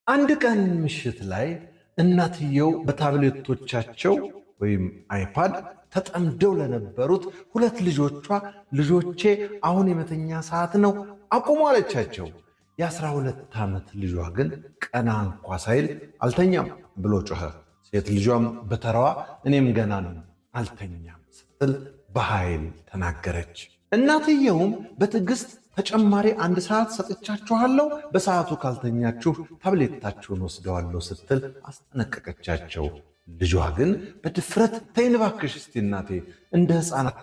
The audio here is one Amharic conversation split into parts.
አንድ ቀን ምሽት ላይ እናትየው በታብሌቶቻቸው ወይም አይፓድ ተጠምደው ለነበሩት ሁለት ልጆቼ አሁን የመተኛ ሰዓት ነው አቁሙ አለቻቸው። የ12 ዓመት ልጇ ግን ቀና እንኳ ሳይል አልተኛም ብሎ ጮኸ። ሴት ልጇም በተራዋ እኔም ገና ነኝ አልተኛም ስትል በኃይል ተናገረች። እናትየውም በትዕግስት ተጨማሪ 1 ሰዓት ሰጥቻችኋለሁ፣ በሰዓቱ ካልተኛችሁ ታብሌታችሁን ወስደዋለሁ ስትል አስጠነቀቀቻቸው። ልጇ ግን በድፍረት ተይን እባክሽ እስቲ እናቴ እንደ ሕፃናት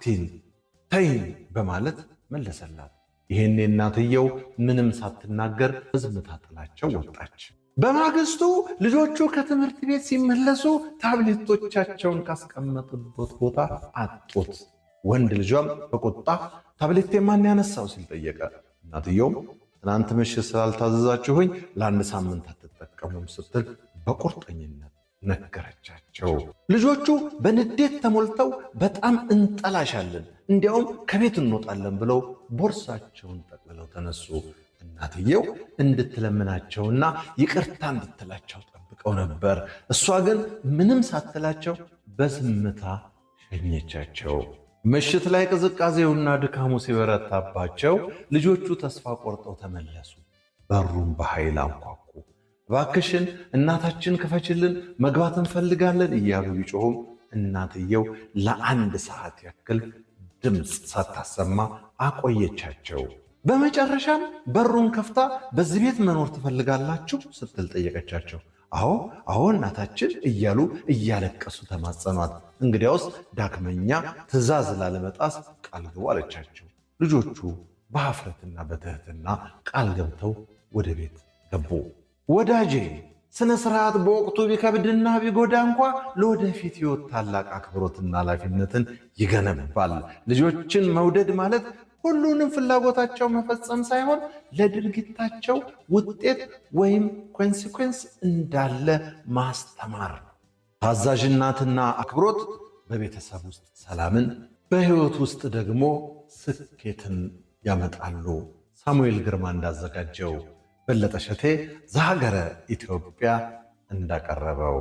ተይን በማለት መለሰላት። ይሄኔ እናትየው ምንም ሳትናገር በዝምታ ጥላቸው ወጣች። በማግስቱ ልጆቹ ከትምህርት ቤት ሲመለሱ ታብሌቶቻቸውን ካስቀመጡበት ቦታ አጡት። ወንድ ልጇም በቁጣ ታብሌቴ ማን ያነሳው ሲል ጠየቀ። እናትየውም ትናንት ምሽት ስላልታዘዛችሁኝ ለ1 ሳምንት አትጠቀሙም ስትል በቁርጠኝነት ነገረቻቸው። ልጆቹ በንዴት ተሞልተው በጣም እንጠላሻለን፣ እንዲያውም ከቤት እንወጣለን ብለው ቦርሳቸውን ጠቅልለው ተነሱ። እናትየው እንድትለምናቸውና ይቅርታ እንድትላቸው ጠብቀው ነበር። እሷ ግን ምንም ሳትላቸው በዝምታ ሸኘቻቸው። ምሽት ላይ ቅዝቃዜውና ድካሙ ሲበረታባቸው ልጆቹ ተስፋ ቆርጠው ተመለሱ። በሩን በኃይል አንኳኩ። እባክሽን እናታችን ክፈችልን፣ መግባት እንፈልጋለን እያሉ ቢጮሁም እናትየው ለ1 ሰዓት ያክል ድምፅ ሳታሰማ አቆየቻቸው። በመጨረሻም በሩን ከፍታ በዚህ ቤት መኖር ትፈልጋላችሁ ስትል ጠየቀቻቸው። አዎ እናታችን እያሉ እያለቀሱ ተማጸኗት። እንግዲያውስ ዳግመኛ ትዕዛዝ ላለመጣስ ቃል ግቡ አለቻቸው። ልጆቹ በኀፍረትና በትህትና ቃል ገብተው ወደ ቤት ገቡ። ወዳጄ ስነ ስርዓት በወቅቱ ቢከብድና ቢጎዳ እንኳ ለወደፊት ሕይወት ታላቅ አክብሮትና ኃላፊነትን ይገነባል። ልጆችን መውደድ ማለት ሁሉንም ፍላጎታቸው መፈጸም ሳይሆን ለድርጊታቸው ውጤት ወይም ኮንሲኩዌንስ እንዳለ ማስተማር ነው። ታዛዥነትና አክብሮት በቤተሰብ ውስጥ ሰላምን፣ በሕይወት ውስጥ ደግሞ ስኬትን ያመጣሉ። ሳሙኤል ግርማ እንዳዘጋጀው፣ በለጠ ሸቴ ዘሀገረ ኢትዮጵያ እንዳቀረበው